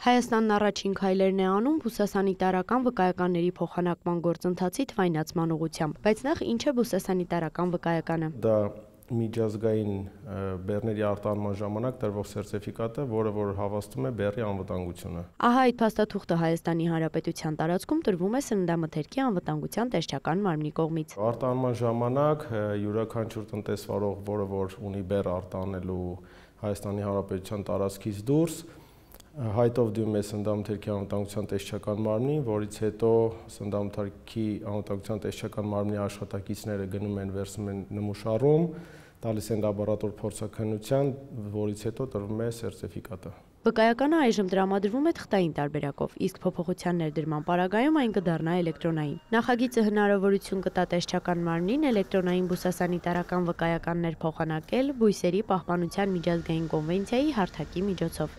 Հայաստանն առաջին քայլերն է անում բուսասանիտարական վկայականների փոխանակման գործընթացի թվայնացման ուղղությամբ, բայց նախ ինչ է բուսասանիտարական վկայականը։ Դա միջազգային բեռների արտահանման ժամանակ տրվող սերտիֆիկատ է, որը որ հավաստում է բեռի անվտանգությունը։ Ահա այդ փաստաթուղթը Հայաստանի Հանրապետության տարածքում տրվում է սննդամթերքի անվտանգության տեսչական մարմնի կողմից։ Արտահանման ժամանակ յուրաքանչյուր տնտեսվարող, որը որ ունի բեռ արտահանելու Հայաստանի Հանրապետության տարածքից դուրս, հայտով դիմում է սննդամթերքի անվտանգության տեսչական մարմնին, որից հետո սննդամթերքի անվտանգության տեսչական մարմնի աշխատակիցները գնում են վերցնում են նմուշառում, տալիս են լաբորատոր փորձաքննության, որից հետո տրվում է սերտիֆիկատը։ Վկայականը այժմ տրամադրվում է թղթային տարբերակով, իսկ փոփոխության ներդրման պարագայում այն կդառնա էլեկտրոնային։ Նախագիծը հնարավորություն կտա տեսչական մարմնին էլեկտրոնային բուսասանիտարական վկայականներ փոխանակել բույսերի պահպանության միջազգային կոնվենցիայի հարթակի միջոցով։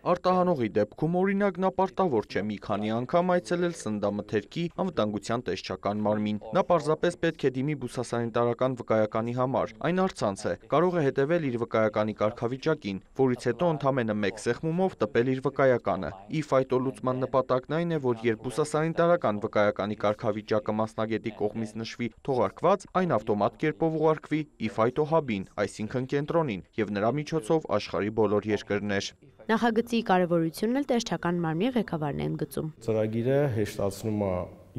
Արտահանողի դեպքում օրինակ նա պարտավոր չէ մի քանի անգամ այցելել սննդամթերքի անվտանգության տեսչական մարմին։ Նա պարզապես պետք է դիմի բուսասանիտարական վկայականի համար։ Այն առցանց է, կարող է հետևել իր վկայականի կարգավիճակին, որից հետո ընդամենը մեկ սեղմումով տպել իր վկայականը։ E-Phyto լուծման նպատակն այն է, որ երբ բուսասանիտարական վկայականի կարգավիճակը մասնագետի կողմից նշվի թողարկված, այն ավտոմատ կերպով ուղարկվի E-Phyto Hub-ին, այսինքն կենտրոնին, եւ նրա միջոցով աշխարհի բոլոր երկրներ։ Նախագծի կարևորությունն էլ տեսչական մարմնի ղեկավարն է ընդգծում։ Ծրագիրը հեշտացնում է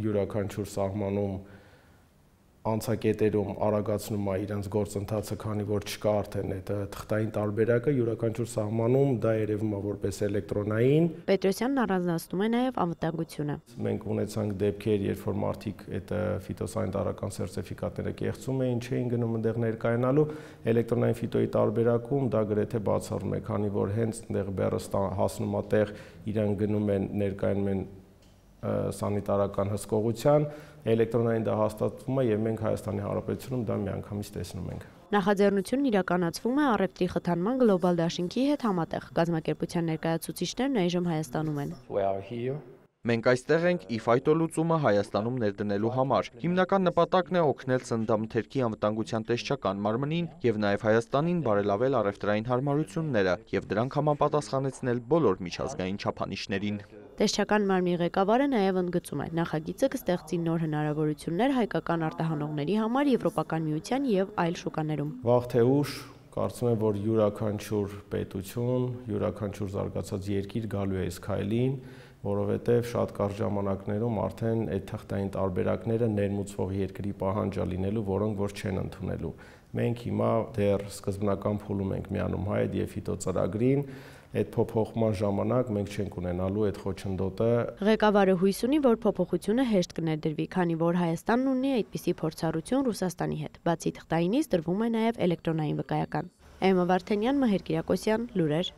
յուրաքանչյուր սահմանում անցակետերում արագացնում է իրենց գործընթացը, քանի որ չկա արդեն այդ թղթային տարբերակը, յուրաքանչյուր սահմանում դա երևում է որպես էլեկտրոնային։ Պետրոսյանն առանձնացնում է նաև անվտանգությունը։ Մենք ունեցանք դեպքեր, երբ որ մարդիկ այդ ֆիտոսանիտարական սերտիֆիկատները կեղծում էին, չէին գնում այնտեղ ներկայանալու, էլեկտրոնային ֆիտոյի տարբերակում դա գրեթե բացառում է, քանի որ հենց այնտեղ բեռը հասնում է տեղ, իրան գնում են ներկայանում են սանիտարական հսկողության, էլեկտրոնային դա հաստատվում է եւ մենք Հայաստանի Հանրապետությունում դա միանգամից տեսնում ենք։ Նախաձեռնությունն իրականացվում է առևտրի խթանման գլոբալ դաշինքի հետ համատեղ։ Կազմակերպության ներկայացուցիչներն այժմ Հայաստանում են։ Մենք այստեղ ենք E-Phyto լուծումը Հայաստանում ներդնելու համար։ Հիմնական նպատակն է օգնել սննդամթերքի անվտանգության տեսչական մարմնին եւ նաեւ Հայաստանին բարելավել առևտրային հարմարությունները եւ դրանք համապատասխանեցնել բոլոր միջազգային չափանիշներին։ Տեսչական մարմնի ղեկավարը նաև ընդգծում է, նախագիծը կստեղծի նոր հնարավորություններ հայկական արտահանողների համար Եվրոպական միության եւ այլ շուկաներում։ Վաղ թե ուշ կարծում եմ, որ յուրաքանչյուր պետություն, յուրաքանչյուր զարգացած երկիր գալու է այս քայլին, որովհետև շատ կարճ ժամանակներում արդեն այդ թղթային տարբերակները ներմուծվող երկրի պահանջ է լինելու, որոնք որ չեն ընդունելու։ Մենք հիմա դեռ սկզբնական փուլում ենք միանում հայ եւ ֆիտո ծրագրին, այդ փոփոխման ժամանակ մենք չենք ունենալու այդ խոչընդոտը։ Ղեկավարը հույս ունի, որ փոփոխությունը հեշտ կներդրվի, քանի որ Հայաստանն ունի այդպիսի փորձառություն Ռուսաստանի հետ։ Բացի թղթայինից տրվում է նաև էլեկտրոնային վկայական։ Էմմա Վարդանյան, Մհեր Կիրակոսյան, լուրեր։